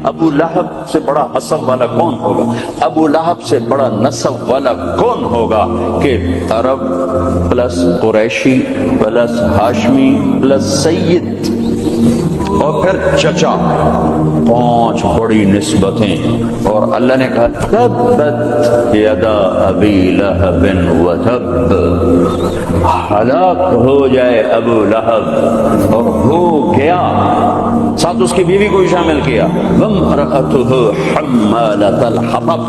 ابو لہب سے بڑا حسب والا کون ہوگا؟ ابو لہب سے بڑا نسب والا کون ہوگا کہ عرب plus Qureshi plus Hashmi plus Syed اور پھر چچا، 5 بڑی نسبتیں. اور اللہ نے کہا تبت یدا ابی لہب وتب، ہلاک ہو جائے ابو لہب، اور ہو گیا. ساتھ اس کی بیوی کو شامل کیا. وامرأتہ حمالۃ الحطب،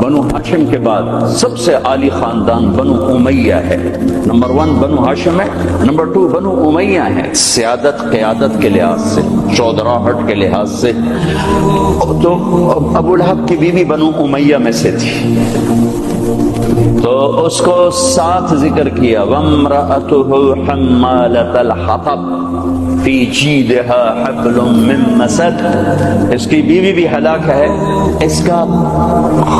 بنو ہاشم کے بعد سب سے عالی خاندان بنو امیہ ہے. نمبر 1 بنو ہاشم ہے، نمبر 2 بنو امیہ ہے. سیادت قیادت کے لحاظ سے، چودراہٹ کے لحاظ سے. تو ابو لہب کی بیوی بنو امیہ میں سے تھی، تو اس کو ساتھ ذکر کیا. وامرأتہ حمالۃ الحطب فی جیدہا حبل من مسد. اس کی بیوی بھی ہلاک ہے، اس کا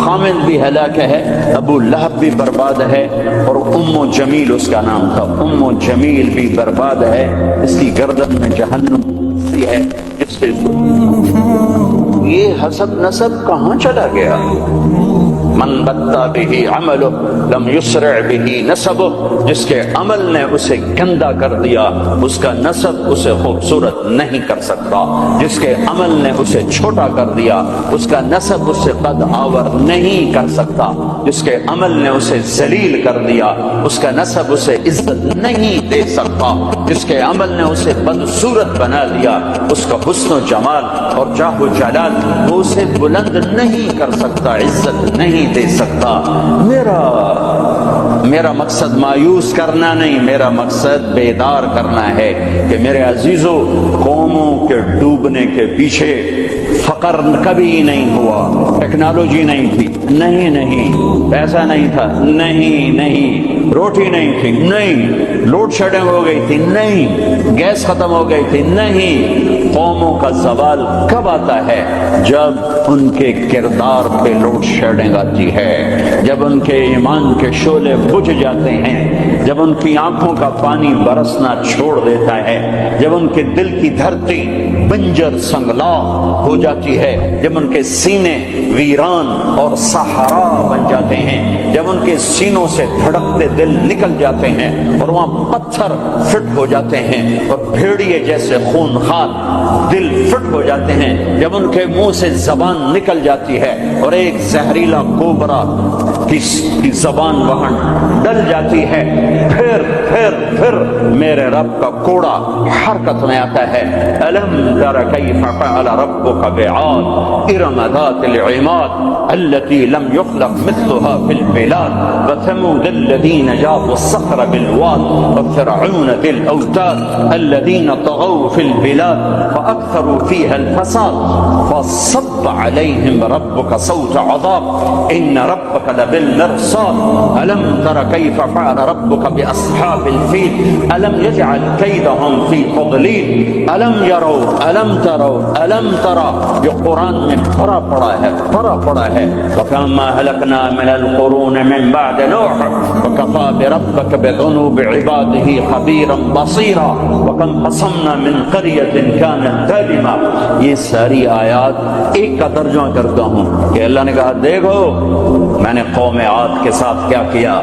خامد بھی ہلاک ہے، ابو لہب بھی برباد ہے، اور ام جمیل اس کا نام تھا، ام جمیل بھی برباد ہے. اس کی گردن میں جہنم ہے. اس سے یہ حسب نسب کہاں چلا گیا؟ من بطا به عملہ لم یسرع به نسبہ، جس کے عمل نے اسے گندا کر دیا اس کا نسب اسے خوبصورت نہیں کر سکتا. جس کے عمل نے اسے چھوٹا کر دیا اس کا نسب اسے قد آور نہیں کر سکتا. جس کے عمل نے اسے ذلیل کر دیا اس کا نسب اسے عزت نہیں دے سکتا. جس کے عمل نے اسے بدصورت بنا دیا اس کا حسن و جمال اور جاہ و جلال وہ اسے بلند نہیں کر سکتا، عزت نہیں دے سکتا. میرا مقصد مایوس کرنا نہیں، میرا مقصد بیدار کرنا ہے کہ میرے عزیزو، قوموں کے ڈوبنے کے پیچھے فقر کبھی نہیں ہوا. ٹیکنالوجی نہیں تھی، نہیں. پیسہ نہیں تھا، نہیں. روٹی نہیں تھی، نہیں. لوڈ شیڈنگ ہو گئی تھی، نہیں. گیس ختم ہو گئی تھی، نہیں. قوموں کا زوال کب آتا ہے؟ جب ان کے کردار پہ لوڈ شیڈنگ آتی ہے، جب ان کے ایمان کے شعلے بجھ جاتے ہیں، جب ان کی آنکھوں کا پانی برسنا چھوڑ دیتا ہے، جب ان کے دل کی دھرتی بنجر سنگلا ہو جاتی ہے، جب ان کے سینے ویران اور صحرا بن جاتے ہیں، جب ان کے سینوں سے دھڑکتے دل نکل جاتے ہیں اور وہاں پتھر فٹ ہو جاتے ہیں اور بھیڑیے جیسے خونخوار دل فٹ ہو جاتے ہیں، جب ان کے منہ سے زبان نکل جاتی ہے اور ایک زہریلا کوبرا کی زبان وہاں ڈل جاتی ہے، پھر میرے رب کا کوڑا حرکت میں آتا ہے. الم تر کیف فعل ربک بعاد ارم ذات العماد التي لم يخلق مثلها في البلاد وثمود الذين جابوا الصخر بالواد وفرعون ذي الاوتاد الذين طغوا في البلاد فاكثروا فيها الفساد فصب عليهم ربك صوت عذاب ان ربك لبالمرصاد. الم تر كيف فعل ربك باصحاب الفيل الم يجعل كيدهم في تضليل الم يروا الم تروا الم ترى. یہ قرآن میں پڑا پڑا ہے. وكما هلكنا من القرون من بعد نوح وكفى بربك بذنوب عباده خبيرا بصيرا وكم قصمنا من قرية كانت ظالمة. یہ ساری آیات ایک کا ترجمہ کرتا ہوں کہ اللہ نے کہا دیکھو میں نے قوم عاد کے ساتھ کیا کیا،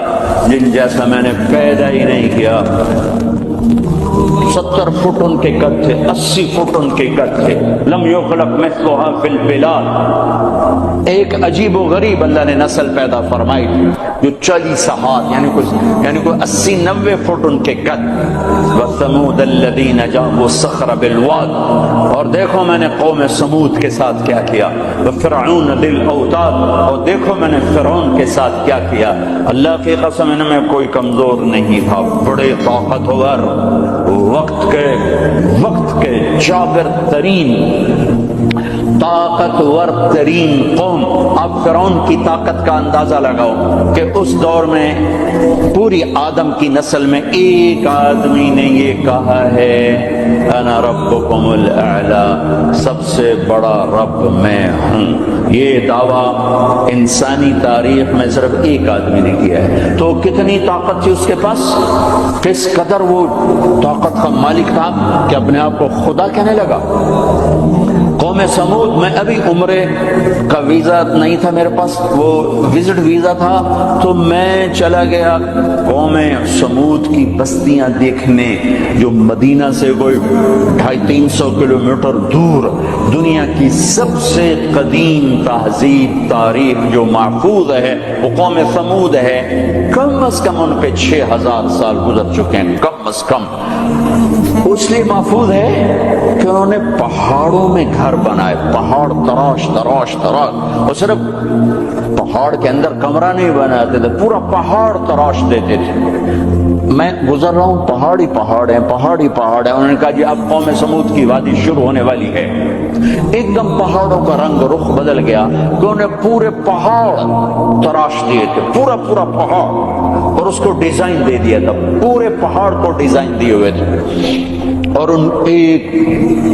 جن جیسا میں نے پیدا ہی نہیں کیا. 70 فٹ ان کے قد تھے، 80 فٹ ان کے قد تھے. لم یخلق مثلها فی البلاد. ایک عجیب و غریب اللہ نے نسل پیدا فرمائی جو 40 ہاتھ یعنی کوئی 80-90 فٹ ان کے قد. وثمود الذین جابوا الصخر بالواد. اور دیکھو میں نے قوم سمود کے ساتھ کیا کیا. وفرعون ذی الاوتاد. اور دیکھو میں نے فرعون کے ساتھ کیا کیا. اللہ کی قسم ان میں کوئی کمزور نہیں تھا، بڑے طاقتور، وقت کے جابر ترین، طاقتور ترین قوم. آپ فرعون کی طاقت کا اندازہ لگاؤ کہ اس دور میں پوری آدم کی نسل میں ایک آدمی نے یہ کہا ہے انا ربکم الاعلی، سب سے بڑا رب میں ہوں. یہ دعویٰ انسانی تاریخ میں صرف ایک آدمی نے کیا ہے. تو کتنی طاقت تھی اس کے پاس، کس قدر وہ طاقت کا مالک تھا کہ اپنے آپ کو خدا کہنے لگا. قوم قوم سمود میں ابھی عمرے کا ویزا نہیں تھا میرے پاس، وہ وزٹ ویزا تھا، تو میں چلا گیا قوم سمود کی بستیاں دیکھنے، جو مدینہ سے کوئی 250-300 کلومیٹر دور دنیا کی سب سے قدیم تہذیب تاریخ جو محفوظ ہے وہ قوم سمود ہے۔ کم از کم ان پہ 6000 سال گزر چکے ہیں، کم از کم۔ اس لیے محفوظ ہے کہ انہوں نے پہاڑوں میں گھر بنائے، پہاڑ تراش تراش تراش، اور صرف پہاڑ کے اندر کمرہ نہیں بناتے تھے، پورا پہاڑ تراش دیتے تھے۔ میں گزر رہا ہوں، پہاڑی پہاڑ ہیں، پہاڑی پہاڑ ہیں۔ انہوں نے کہا جی اب قوم سمود کی وادی شروع ہونے والی ہے۔ ایک دم پہاڑوں کا رنگ رخ بدل گیا کہ انہوں نے پورے پہاڑ تراش دیے تھے، پورا پورا پہاڑ، اور اس کو ڈیزائن دے دیا تھا، پورے پہاڑ کو ڈیزائن دیے ہوئے تھے۔ اور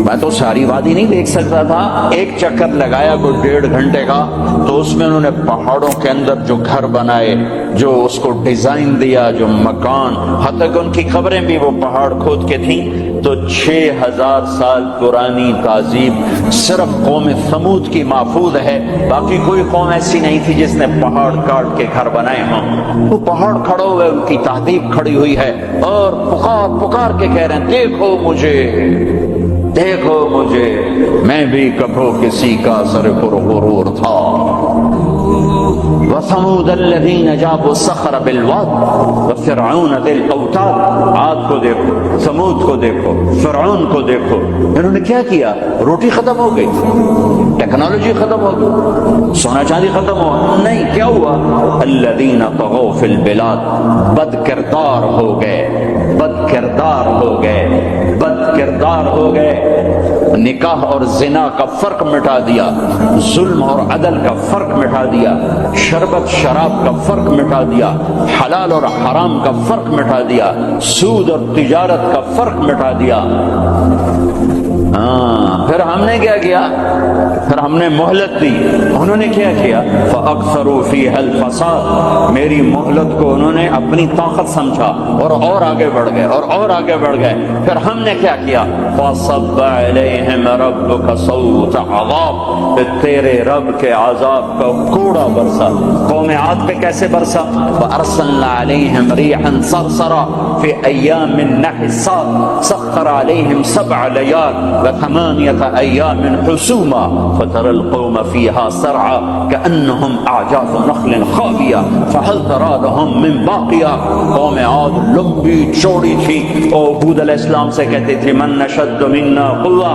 میں تو ساری وادی نہیں دیکھ سکتا تھا، ایک چکر لگایا کوئی 1.5 گھنٹے کا، تو اس میں انہوں نے پہاڑوں کے اندر جو گھر بنائے، جو اس کو ڈیزائن دیا، جو مکان، حتیٰ کہ ان کی قبریں بھی وہ پہاڑ کھود کے تھیں۔ تو 6000 سال پرانی تہذیب صرف قوم سمود کی محفوظ ہے، باقی کوئی قوم ایسی نہیں تھی جس نے پہاڑ کاٹ کے گھر بنائے ہوں۔ وہ پہاڑ کھڑے ہوئے، ان کی تہذیب کھڑی ہوئی ہے، اور پکار پکار کے کہہ رہے ہیں دیکھو مجھے، دیکھو مجھے، میں بھی کبھو کسی کا سر پر غرور تھا۔ وَثَمُودَ الَّذِينَ جَابُوا الصَّخْرَ بِالْوَادِ وَفِرْعَوْنَ ذِي الْأَوْتَادِ۔ عاد کو دیکھو، سمود کو دیکھو، فرعون کو دیکھو، انہوں نے کیا کیا؟ روٹی ختم ہو گئی، ٹیکنالوجی ختم ہو گئی، سونا چاندی ختم ہوا، نہیں، کیا ہوا؟ الَّذِينَ طَغَوْا فِي الْبِلَادِ، بد کردار ہو گئے، بد کردار ہو گئے، بد کردار ہو گئے۔ نکاح اور زنا کا فرق مٹا دیا، ظلم اور عدل کا فرق مٹا دیا، شربت شراب کا فرق مٹا دیا، حلال اور حرام کا فرق مٹا دیا، سود اور تجارت کا فرق مٹا دیا۔ پھر ہم نے کیا کیا؟ پھر ہم نے مہلت دی، انہوں نے کیا کیا؟ فَأَكْثَرُوا فِيهَا الْفَسَادَ، میری مہلت کو انہوں نے اپنی طاقت سمجھا اور آگے بڑھ گئے، اور آگے بڑھ گئے۔ پھر ہم نے کیا کیا؟ فَصَبَّ عَلَيْهِمْ رَبُّكَ صَوْتَ عَذَابٍ، پھر تیرے رب کے عذاب کا کوڑا برسا۔ قوم عاد پہ کیسے برسا؟ فَأَرْسَلْنَا عَلَيْهِمْ رِيحًا صَرْصَرًا فِي أَيَّامٍ نَحِسَاتٍ سَخَّرَ عَلَيْهِمْ 7 لَيَالٍ و8 أيام حسوما فترى القوم فيها سرعا كأنهم أعجاز نخل خاوية فهل ترى لهم من باقية۔ قوم عاد لمبی چوڑی تھی، اور ہود علیہ السلام سے کہتے تھے من نشد منا قوة،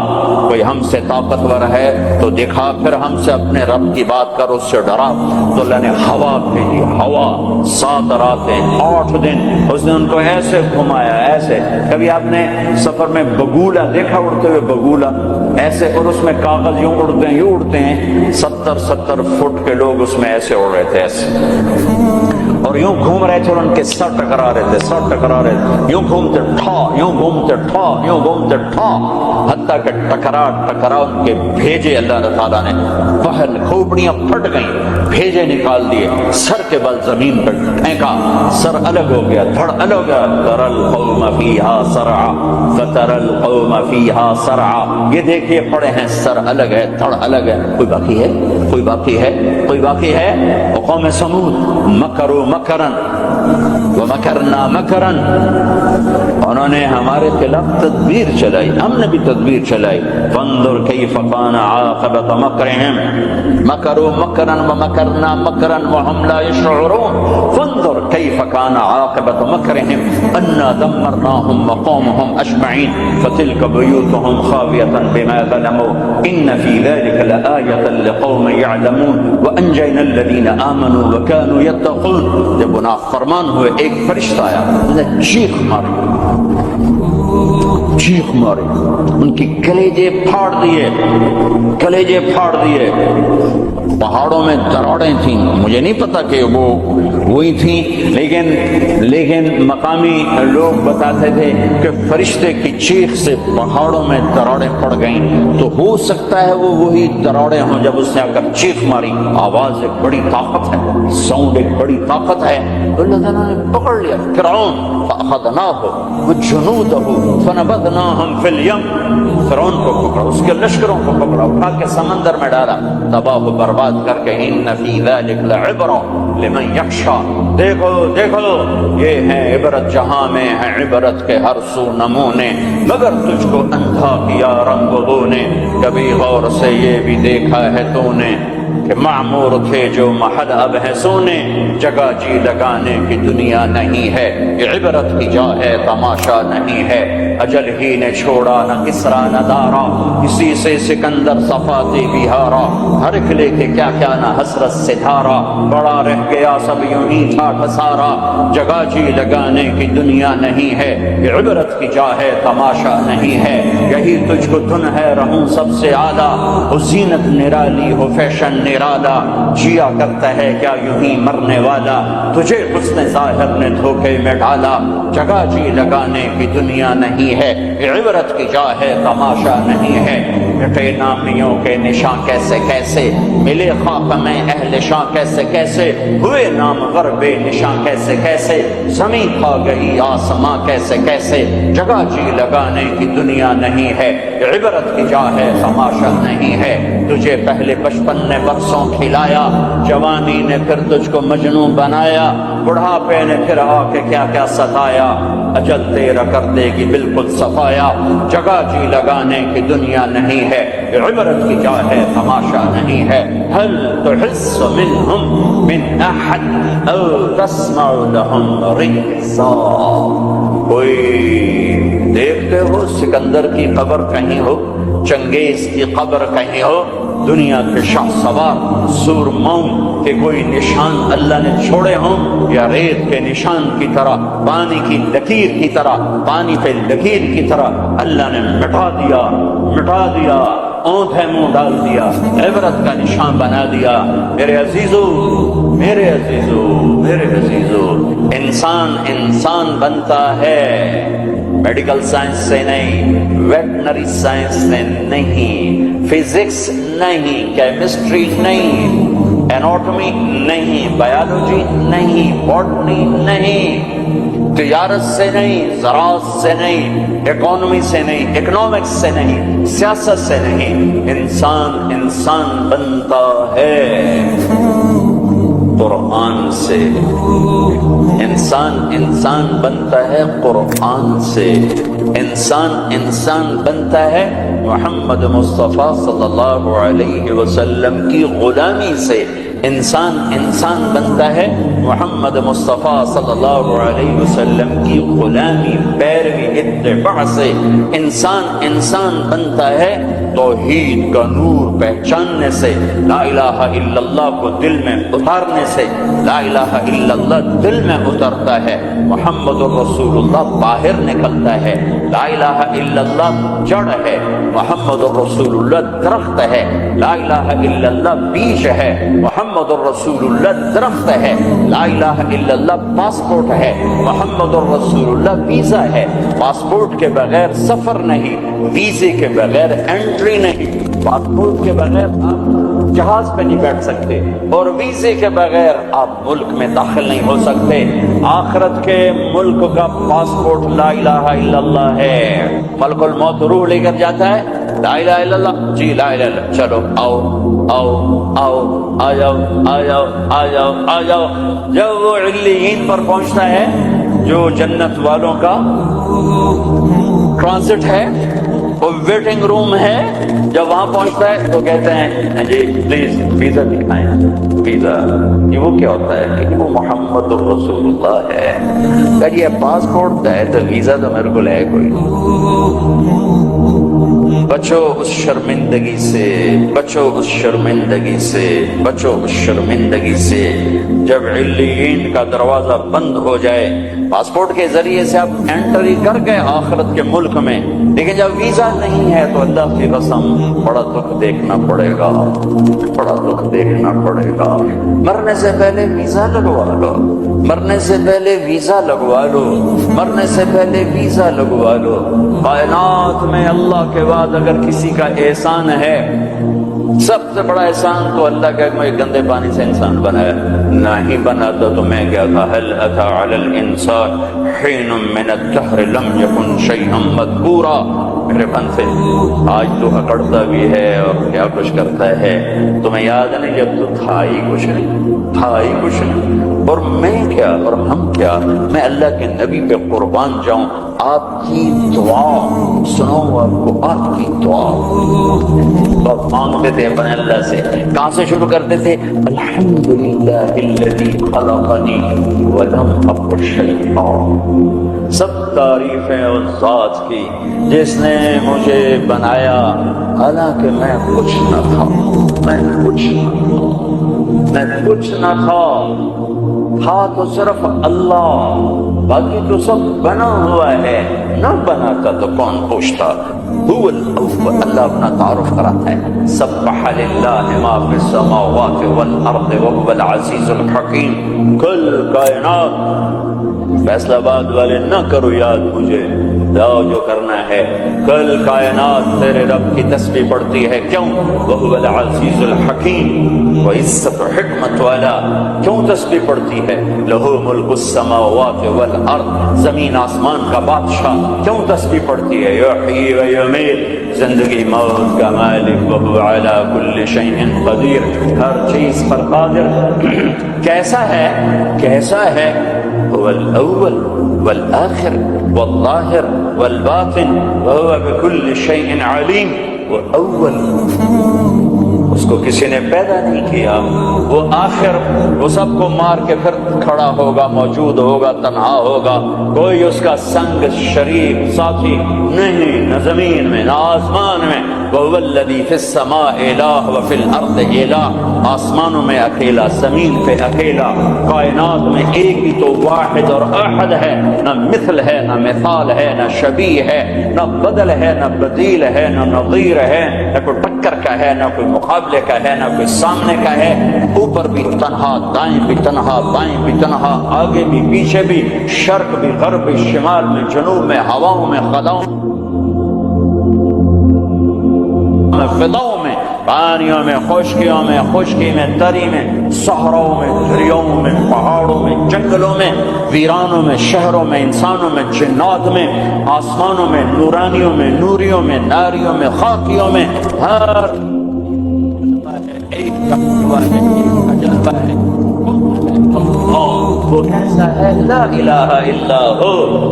کوئی ہم سے طاقتور ہے تو دکھا، پھر ہم سے اپنے رب کی بات کر، اس سے ڈرا۔ تو اللہ نے ہوا بھیجی، ہوا 7 راتیں 8 دن اس نے ان کو ایسے گھمایا، ایسے۔ کبھی آپ نے سفر میں بگولا دیکھا اڑتے ہوئے؟ بگولا ایسے، اور اس میں کاغذ یوں اڑتے ہیں، یوں اڑتے ہیں، 70 فٹ کے لوگ اس میں ایسے اڑ رہے تھے، ایسے، اور یوں گھوم رہے تھے، اور ان کے سر ٹکرا رہے تھے، سر ٹکرا رہے تھے، یوں گھومتے ٹھا، یوں گھومتے ٹھا، یوں گھومتے ٹھا، حتیٰ کہ ٹکرا ان کے بھیجے اللہ تعالیٰ نے، پہل کھوپڑیاں پھٹ گئیں، بھیجے نکال دیے، سر کے بل زمین پر پھینکا، سر الگ ہو گیا، دھڑ الگ ہو گیا۔ تَرَى الْقَوْمَ فِيهَا سَرْعًا فَتَرَى الْقَوْمَ فِيهَا سَرْعًا، یہ دیکھیے پڑے ہیں، سر الگ ہے، دھڑ الگ ہے، کوئی باقی ہے؟ کوئی باقی ہے؟ کوئی باقی ہے؟ وقوم سمود مکروا مکرا ومکرنا مکرا، انہوں نے ہمارے خلاف تدبیر چلائی، ہم نے بھی تدبیر چلائی۔ فانظر کیف کان عاقبۃ مکرہم، مکروا مکرا ومکرنا مکرا وهم لا يشعرون، فانظر کیف کان عاقبۃ مکرہم انا دمرناهم وقومهم اجمعین فتلک بیوتهم خاویۃ بما ظلموا ان فی ذلک لآیۃ لقوم یعلمون وانجینا الذین آمنوا وکانوا یتقون۔ جب نافرمان ہوئے، ایک فرشتہ آیا، انہوں نے چیخ ماری، چیخ ماری، ان کی کلیجے پھاڑ دیے، کلیجے پھاڑ دیے۔ پہاڑوں میں دراڑیں تھیں، مجھے نہیں پتا کہ وہ وہی تھیں، لیکن مقامی لوگ بتاتے تھے کہ فرشتے کی چیخ سے پہاڑوں میں دراڑیں پڑ گئیں، تو ہو سکتا ہے وہ وہی دراڑیں ہوں جب اس نے آ کر چیخ ماری۔ آواز ایک بڑی طاقت ہے، ساؤنڈ ایک بڑی طاقت ہے۔ اللہ تعالیٰ نے پکڑ لیا فرعون، فأخذناه وجنوده فنبذناهم في اليم، فرعون کو پکڑا، اس کے لشکروں کو پکڑا، اٹھا کے سمندر میں ڈالا، تباہ و برباد کر کے ان فی ذلک لعبرۃ لمن یخشی، دیکھو دیکھو یہ ہے عبرت، جہاں میں ہے عبرت کے ہر سو نمونے، مگر تجھ کو اندھا کیا رنگ و بو نے، کبھی غور سے یہ بھی دیکھا ہے تو نے کہ معمور تھے جو محل اب ہے سونے، جگہ جی لگانے کی دنیا نہیں ہے، یہ عبرت کی جا ہے تماشا نہیں ہے، اجل ہی نے چھوڑا نہ کسرا نہ دارا، اسی سے سکندر صفاتی بہارا، ہر قلعے کے کیا کیا نہ حسرت سے دھارا، بڑا رہ گیا سب یوں ہی تھا ٹھسارا، جگہ جی لگانے کی دنیا نہیں ہے، یہ عبرت کی جا ہے تماشا نہیں ہے، یہی تجھ کو دھن ہے رہوں سب سے اعلیٰ، ہو زینت نرالی ہو فیشن نرالا، جیا کرتا ہے کیا یوں ہی مرنے والا، تجھے حسن ظاہر نے دھوکے میں ڈالا، جگہ جی لگانے کی دنیا نہیں ہے، یہ عبرت کی جا ہے تماشا نہیں ہے، مٹے نامیوں کے نشان کیسے کیسے، ملے خاک میں اہل شاں کیسے کیسے، ہوئے نامور بے نشان کیسے کیسے، زمین کھا گئی آسماں کیسے کیسے، جگہ جی لگانے کی دنیا نہیں ہے، یہ عبرت کی جا ہے تماشا نہیں ہے، تجھے پہلے بچپن نے برسوں کھلایا، جوانی نے پھر تجھ کو مجنون بنایا، بڑھاپے نے پھر آ کے کیا کیا ستایا، اجل تیرا کر دے گی بالکل صفایا، جگہ جی لگانے کی دنیا نہیں ہے، عبرت کی جا ہے تماشا نہیں ہے، هل تحس منهم من احد او تسمع لهم رکزا، کوئی دیکھتے ہو سکندر کی قبر کہیں ہو، چنگیز کی قبر کہیں ہو، دنیا کے شاہ سوار سورماؤں کے کوئی نشان اللہ نے چھوڑے ہوں، یا ریت کے نشان کی طرح، پانی کی لکیر کی طرح، پانی پہ لکیر کی طرح اللہ نے مٹا دیا، اونٹ ہے منہ ڈال دیا، عبرت کا نشان بنا دیا۔ میرے عزیزو میرے عزیزو میرے عزیزو، انسان بنتا ہے میڈیکل سائنس سے نہیں، ویٹنری سائنس سے نہیں، فزکس نہیں، کیمسٹری نہیں، ایناٹومی نہیں، بایولوجی نہیں، باٹنی نہیں، تجارت سے نہیں، زراعت سے نہیں، اکانومی سے نہیں، اکنامکس سے نہیں، سیاست سے نہیں، انسان بنتا ہے قرآن سے، انسان بنتا ہے قرآن سے، انسان بنتا ہے محمد مصطفیٰ صلی اللہ علیہ وسلم کی غلامی سے، انسان بنتا ہے محمد مصطفیٰ صلی اللہ علیہ وسلم کی غلامی، پیروی، اتباع سے، انسان بنتا ہے توحید کا نور پہچاننے سے، لا الہ الا اللہ کو دل میں اتارنے سے، لا الہ الا اللہ دل میں اترتا ہے، محمد الرسول اللہ باہر نکلتا ہے، لا الہ الا اللہ جڑ ہے، محمد الرسول اللہ درخت ہے، لا الہ الا اللہ بیج ہے، محمد الرسول اللہ درخت ہے، لا الہ الا اللہ پاسپورٹ ہے، محمد الرسول اللہ ویزا ہے، پاسپورٹ کے بغیر سفر نہیں، ویزے کے بغیر انٹری نہیں، پاسپورٹ کے بغیر آپ جہاز پہ نہیں بیٹھ سکتے، اور ویزے کے بغیر آپ ملک میں داخل نہیں ہو سکتے۔ آخرت کے ملک کا پاسپورٹ لا الہ الا اللہ ہے، ملک الموت روح لے کر جاتا ہے، لا الہ الا اللہ، جی لا الہ الا اللہ، چلو آ جاؤ، جب وہ علیین پر پہنچتا ہے جو جنت والوں کا ٹرانزٹ ہے، وہ ویٹنگ روم ہے، جب وہاں پہنچتا ہے تو کہتے ہیں جی پلیز ویزا دکھائیں، ویزا، یہ وہ کیا ہوتا ہے کہ وہ محمد الرسول اللہ ہے، اگر یہ پاسپورٹ ہے تو ویزا تو میرے کو لے کوئی۔ بچو اس شرمندگی سے، بچو اس شرمندگی سے، بچو اس شرمندگی سے، جب علیین کا دروازہ بند ہو جائے، پاسپورٹ کے ذریعے سے آپ انٹری کر گئے آخرت کے ملک میں، لیکن جب ویزا نہیں ہے تو اللہ کی قسم بڑا دکھ دیکھنا پڑے گا، بڑا دکھ دیکھنا پڑے گا۔ مرنے سے پہلے ویزا لگوا لو، مرنے سے پہلے ویزا لگوا لو، مرنے سے پہلے ویزا لگوا لو۔ کائنات میں اللہ کے بعد اگر کسی کا احسان ہے، سب سے بڑا احسان تو اللہ کا مجھے گندے پانی سے انسان بنایا، نہیں بناتا تو میں کیا تھا۔ هل اتى على الانسان حين من الدهر لم يكن شيئا مذكورا، میرے بندے آج تو اکڑتا بھی ہے اور کیا کچھ کرتا ہے، تمہیں یاد نہیں جب تو تھا ہی کچھ نہیں، تھا ہی کچھ نہیں، اور میں کیا اور ہم کیا، میں اللہ کے نبی پہ قربان جاؤں، آپ کی دعا سناؤں آپ کو، آپ کی دعا بہت مانگتے تھے اپنے اللہ سے، کہاں سے شروع کرتے تھے؟ الحمدللہ الذی خلقنی ولم اکن شیئا، سب تعریفیں اس ذات کی جس نے مجھے بنایا حالانکہ میں کچھ نہ تھا، میں کچھ نہ تھا تو صرف اللہ، باقی تو سب بنا ہوا ہے، نہ بناتا تو کون پوچھتا؟ هو الاول، اللہ اپنا تعارف کراتا ہے، سبح للہ ما فی السماوات والارض وهو العزیز الحکیم، کل کائنات، فیصلہ آباد والے نہ کرو یاد مجھے، جاؤ جو کرنا ہے، کل کائنات تیرے رب کی تسبیح پڑھتی ہے، کیوں؟ وهو العزیز الحکیم، وہ عزت و حکمت والا، کیوں تسبیح پڑھتی ہے؟ لہو ملک السماوات والارض، زمین آسمان کا بادشاہ، کیوں تسبیح پڑھتی ہے؟ یحیی و یمیت، زندگی موت کا مالک، وهو علی کل شیء قدیر، ہر چیز پر قادر، کیسا ہے؟ هو الاول والآخر والظاہر والباطن وهو بكل شيء علیم، وہ اول، اس کو کسی نے پیدا نہیں کیا، وہ آخر، وہ سب کو مار کے پھر کھڑا ہوگا، موجود ہوگا، تنہا ہوگا، کوئی اس کا سنگ شریک ساتھی نہیں، نہ زمین میں نہ آسمان میں، وَهُوَ الَّذِي فِي السَّمَاءِ إِلَٰهٌ وَفِي الْأَرْضِ إِلَٰهٌ، آسمانوں میں اکیلا، زمین پہ اکیلا، کائنات میں ایک ہی تو واحد اور احد ہے، نہ مثل ہے، نہ مثال ہے، نہ شبیہ ہے، نہ بدل ہے، نہ بدیل ہے، نہ نظیر ہے، نہ کوئی ٹکر کا ہے، نہ کوئی مقابلے کا ہے، نہ کوئی سامنے کا ہے، اوپر بھی تنہا، دائیں بھی تنہا، بائیں بھی تنہا، آگے بھی پیچھے بھی، شرق بھی غرب بھی، شمال میں جنوب میں، ہواؤں میں خلاؤں فضاؤں میں، پانیوں میں، خشکیوں میں، خشکی میں، تری میں، صحراؤں میں، دریاؤں میں، پہاڑوں میں، جنگلوں میں، ویرانوں میں، شہروں میں، انسانوں میں، جنات میں، آسمانوں میں، نورانیوں میں، نوریوں میں، ناریوں میں، خاکیوں میں، ہر ایک جذبہ ہے، وہ کیسا ہے؟ لا الہ الا ہو،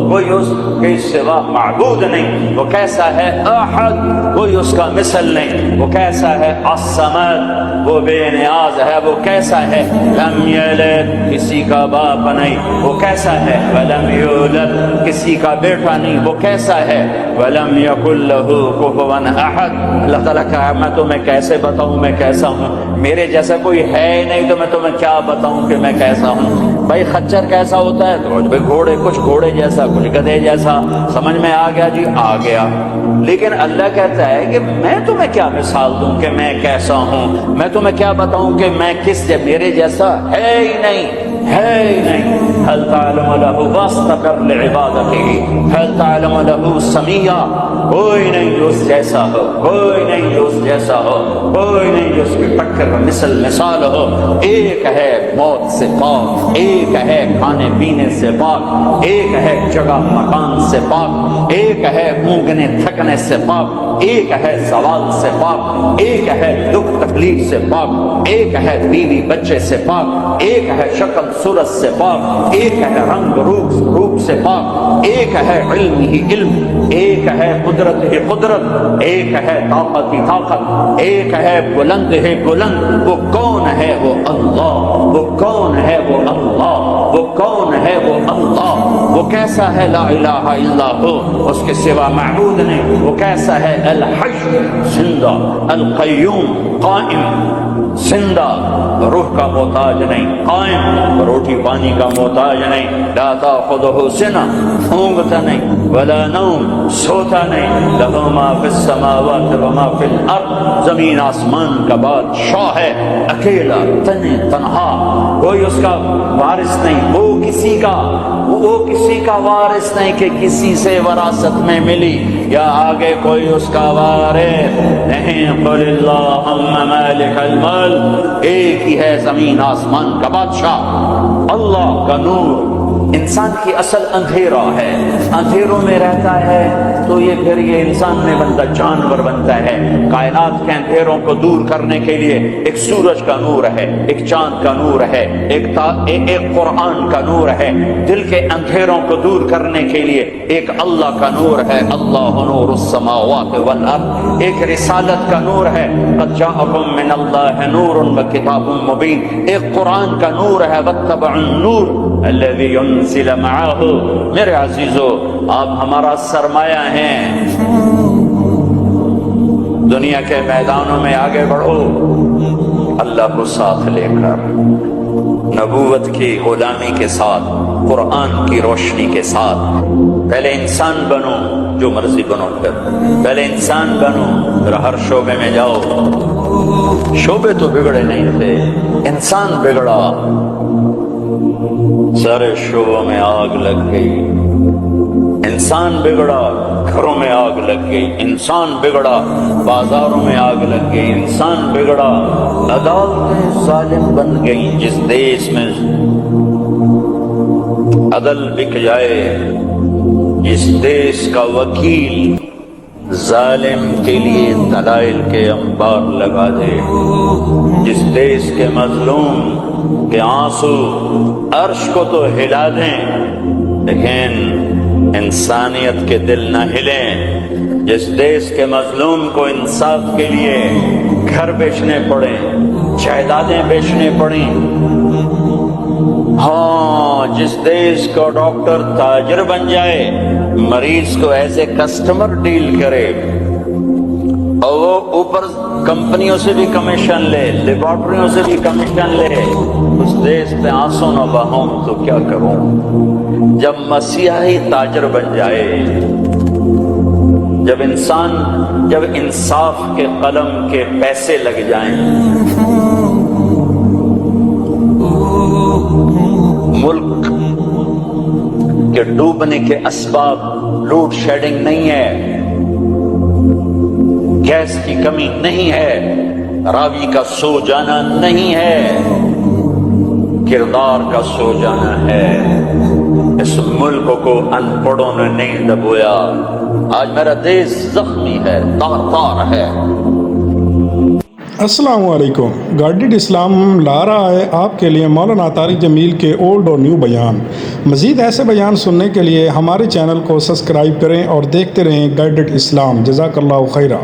کوئی اس کے سوا معبود نہیں، وہ کیسا ہے؟ احد، کوئی اس کا مثل نہیں، وہ کیسا ہے؟ الصمد، وہ بے نیاز ہے، وہ کیسا ہے؟ لم یلد، کسی کا باپ نہیں، وہ کیسا ہے؟ ولم یولد، کسی کا بیٹا نہیں، وہ کیسا ہے؟ ولم یکن لہ کفوا احد، اللہ تعالیٰ کہا میں تمہیں کیسے بتاؤں میں کیسا ہوں، میرے جیسا کوئی ہے ہی نہیں، تو میں تمہیں کیا بتاؤں کہ میں کیسا ہوں؟ بھائی خچر کیسا ہوتا ہے؟ تو گھوڑے، کچھ گھوڑے جیسا، کچھ گدھے جیسا، سمجھ میں آ گیا جی، آ گیا، لیکن اللہ کہتا ہے کہ میں تمہیں کیا مثال دوں کہ میں کیسا ہوں، میں تمہیں کیا بتاؤں کہ میں کس میرے جیسا ہے ہی نہیں، ہے ہی نہیں، هل تعلم له واستقر لعبادته، هل تعلم له سمیہ، کوئی نہیں جو اس جیسا ہو، کوئی نہیں جو اس جیسا ہو، کوئی نہیں جو اس کی ٹکر مثال ہو، ایک ہے موت سے پاک، ایک ہے کھانے پینے سے پاک، ایک ہے جگہ مکان سے پاک، ایک ہے اونگنے تھکنے سے پاک، ایک ہے زوال سے پاک، ایک ہے دکھ تکلیف سے پاک، ایک ہے بیوی بچے سے پاک، ایک ہے شکل صورت سے پاک، ایک ہے رنگ روپ سے پاک، ایک ہے علم ہی علم، ایک ہے قدرت ہی قدرت، ایک ہے طاقت ہی طاقت، ایک ہے بلند ہی بلند، وہ کون ہے؟ وہ اللہ، وہ کون ہے؟ وہ اللہ، وہ کون ہے؟ وہ اللہ، وہ کیسا ہے؟ لا الہ الا ہو، اس کے سوا معبود نہیں، وہ کیسا ہے؟ الحی، زندہ، القیوم، قائم، زندہ، روح کا محتاج نہیں، قائم، روٹی پانی کا محتاج نہیں، لا تاخذہ سنہ، اونگتا نہیں، ولا نوم، سوتا نہیں، لہ ما فی السماوات وما فی الارض، زمین آسمان کا بادشاہ ہے، اکیلا، تنہا، کوئی اس کا وارث نہیں، وہ کسی کا وارث نہیں کہ کسی سے وراثت میں ملی، یا آگے کوئی اس کا وارث نہیں، قل اللہم مالک الملک، ایک ہی ہے زمین آسمان کا بادشاہ، اللہ کا نور، انسان کی اصل اندھیرا ہے، اندھیروں میں رہتا ہے تو یہ پھر یہ انسان میں بنتا جانور بنتا ہے۔ کائنات کے اندھیروں کو دور کرنے کے لیے ایک سورج کا نور ہے، ایک چاند کا نور ہے، ایک قرآن کا نور ہے۔ دل کے اندھیروں کو دور کرنے کے لیے ایک اللہ کا نور ہے، اللہ نور السماوات والارض۔ ایک رسالت کا نور ہے، قد جاءکم من اللہ نور وکتاب مبین۔ ایک قرآن کا نور ہے، واتبعوا النور الذی انزل معہ۔ میرے عزیزو، آپ ہمارا سرمایہ ہیں، دنیا کے میدانوں میں آگے بڑھو اللہ کو ساتھ لے کر، نبوت کی غلامی کے ساتھ، قرآن کی روشنی کے ساتھ۔ پہلے انسان بنو، جو مرضی بنو، پہلے انسان بنو، پھر ہر شعبے میں جاؤ۔ شعبے تو بگڑے نہیں تھے، انسان بگڑا، سارے شعبوں میں آگ لگ گئی۔ انسان بگڑا، گھروں میں آگ لگ گئی۔ انسان بگڑا، بازاروں میں آگ لگ گئی۔ انسان بگڑا، عدالتیں ظالم بن گئی۔ جس دیش میں عدل بک جائے، جس دیش کا وکیل ظالم کے لیے دلائل کے انبار لگا دے، جس دیش کے مظلوم کے آنسو عرش کو تو ہلا دیں لیکن انسانیت کے دل نہ ہلیں، جس دیش کے مظلوم کو انصاف کے لیے گھر بیچنے پڑیں، جائیدادیں بیچنے پڑیں، ہاں جس دیش کو ڈاکٹر تاجر بن جائے، مریض کو ایز اے کسٹمر ڈیل کرے اور وہ اوپر کمپنیوں سے بھی کمیشن لے، لیبارٹریوں سے بھی کمیشن لے، اس دیش پہ آنسو نہ بہاؤں تو کیا کروں؟ جب مسیحی تاجر بن جائے، جب انصاف کے قلم کے پیسے لگ جائیں، ملک کے ڈوبنے کے اسباب لوڈ شیڈنگ نہیں ہے، گیس کی کمی نہیں ہے، راوی کا سو جانا نہیں ہے، کردار کا سو جانا ہے۔ اس ملک کو ان پڑھوں نے نہیں دبویا۔ آج میرا دیش زخمی ہے، تار تار ہے۔ السلام علیکم۔ گائیڈڈ اسلام لا رہا ہے آپ کے لیے مولانا طارق جمیل کے اولڈ اور نیو بیان۔ مزید ایسے بیان سننے کے لیے ہمارے چینل کو سبسکرائب کریں اور دیکھتے رہیں گائیڈڈ اسلام۔ جزاک اللہ خیرہ۔